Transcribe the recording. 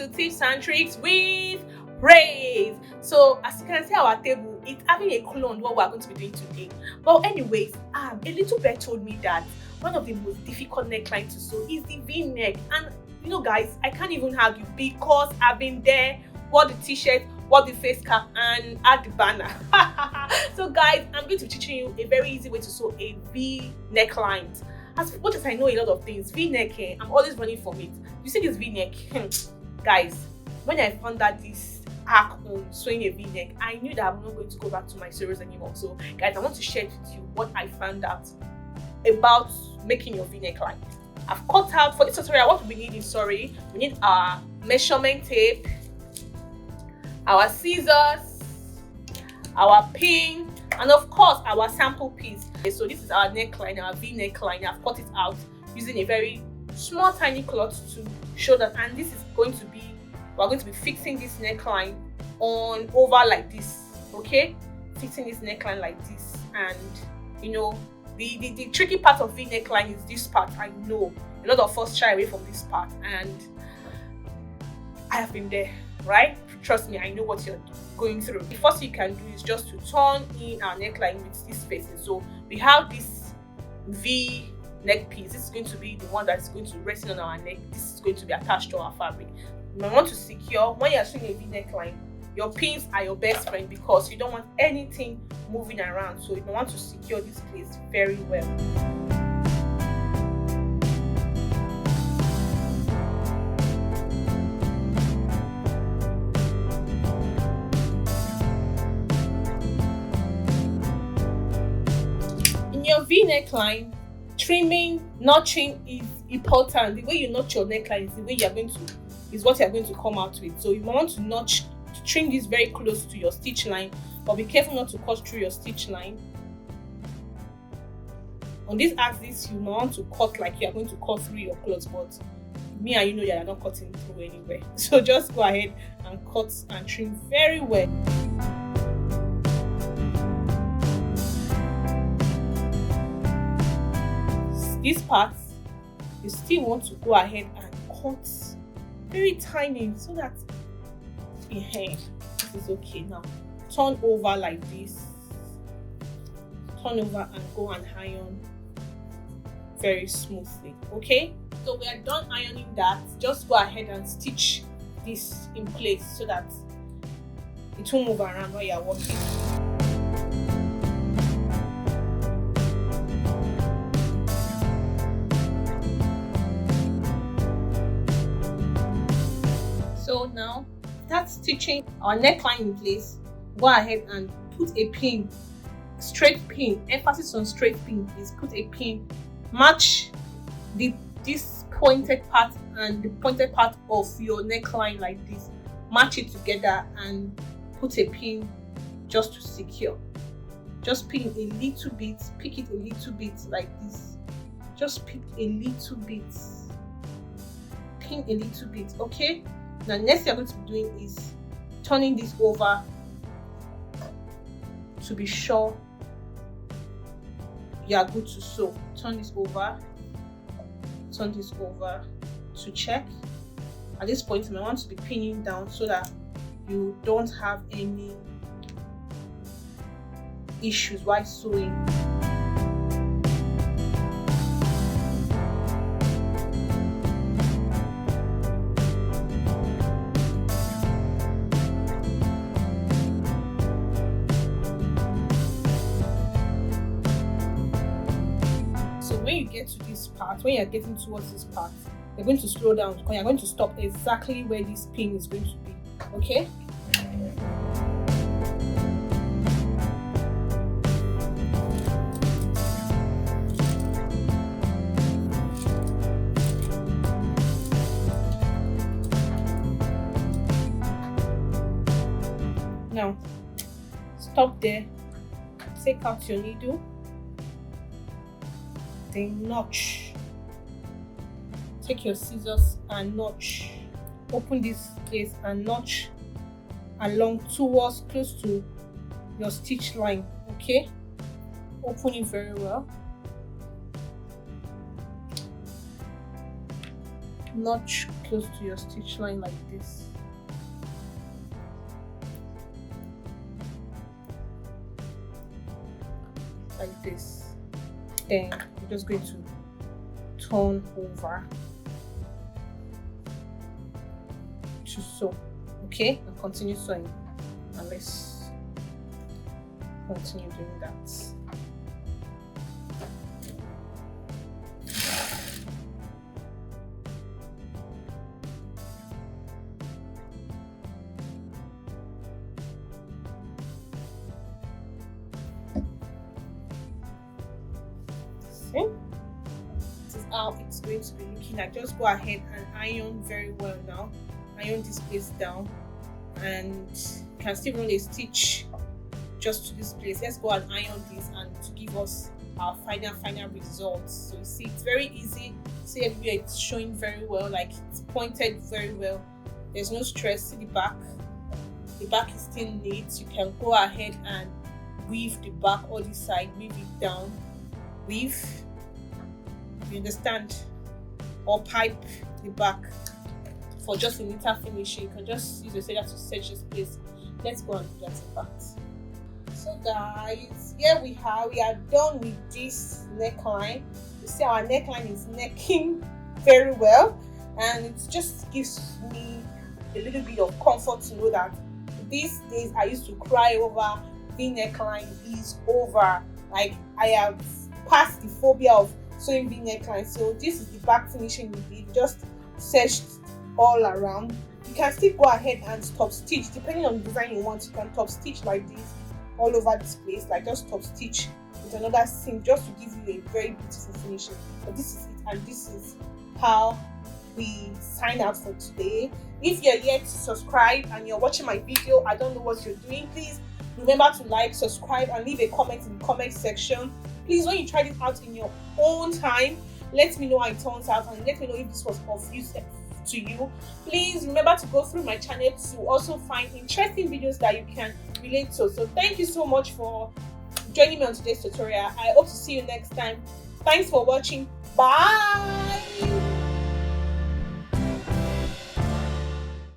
to Tips and Tricks with Praiz. So as you can see our table, it's having a clue on what we're going to be doing today. But anyways, a little bird told me that one of the most difficult neckline to sew is the V-neck. And you know guys, I can't even argue because I've been there, wore the t-shirt, wore the face cap and add the banner. So guys, I'm going to be teaching you a very easy way to sew a V neckline. As much as I know a lot of things, V-neck, I'm always running from it. You see this V-neck, guys, when I found out this hack on sewing a V-neck, I knew that I'm not going to go back to my series anymore. So guys, I want to share with you what I found out about making your V-neck line. I've cut out for this tutorial what we need is we need our measurement tape, our scissors, our pin, and of course our sample piece. Okay, so this is our neckline, our V neckline. I've cut it out using a very small tiny cloth to show that, and this is going to be, we're going to be fixing this neckline on over like this. Okay, fixing this neckline like this. And you know, the tricky part of V neckline is this part. I know a lot of us shy away from this part, and I have been there, right? Trust me, I know what you're going through. The first thing you can do is just to turn in our neckline with this spacing. So we have this V neck piece. This is going to be the one that's going to rest on our neck. This is going to be attached to our fabric. You want to secure, when you're sewing a V neckline, your pins are your best friend because you don't want anything moving around. So you want to secure this place very well. Your V neckline, trimming, notching is important. The way you notch your neckline is the way what you're going to come out with. So you want to notch, to trim this very close to your stitch line, but be careful not to cut through your stitch line. On this axis, you want to cut like you're going to cut through your clothes, but me and you know that you're not cutting through anywhere. So just go ahead and cut and trim very well. This part, you still want to go ahead and cut very tiny so that this is okay. Now turn over like this, turn over and go and iron very smoothly. Okay, so we are done ironing that. Just go ahead and stitch this in place so that it won't move around while you're working. So now that's stitching our neckline in place. Go ahead and put a pin, straight pin, emphasis on straight pin, please. Put a pin, match this pointed part and the pointed part of your neckline like this. Match it together and put a pin just to secure. Just pin a little bit, pick it a little bit like this. Just pick a little bit, pin a little bit, okay? Now next thing I'm going to be doing is turning this over to be sure you are good to sew. Turn this over to check. At this point I want to be pinning down so that you don't have any issues while sewing. When you get to this part, when you're getting towards this part, you're going to slow down because you're going to stop exactly where this pin is going to be. Okay? Now, stop there. Take out your needle. Then notch. Take your scissors and notch. Open this place and notch along towards close to your stitch line. Okay, open it very well. notch close to your stitch line like this. Like this. Then you're just going to turn over to sew. Okay, and continue sewing. And let's continue doing that. See? This is how it's going to be looking like. Just go ahead and iron very well now. Iron this place down, and you can still run a stitch just to this place. Let's go and iron this and to give us our final results. So you see, it's very easy. See, everywhere it's showing very well, like it's pointed very well. There's no stress. See the back is still neat. You can go ahead and weave the back all this side, weave it down, weave, you understand, or pipe the back for just a neater finishing. You can just use your scissors to set this place. Let's go and do that in fact. So guys, here we are done with this neckline. You see our neckline is necking very well, and it just gives me a little bit of comfort to know that these days I used to cry over v-neckline is over. Like, I have passed the phobia of sewing v-neckline. So this is the back finishing we did. Just stitched all around. You can still go ahead and top stitch depending on the design you want. You can top stitch like this all over this place, like just top stitch with another seam just to give you a very beautiful finishing. But this is it, and this is how we sign out for today. If you're yet to subscribe and you're watching my video, I don't know what you're doing, please remember to like, subscribe, and leave a comment in the comment section. Please, when you try this out in your own time, let me know how it turns out, and let me know if this was of use to you. Please remember to go through my channel to also find interesting videos that you can relate to. So thank you so much for joining me on today's tutorial. I hope to see you next time. Thanks for watching. Bye.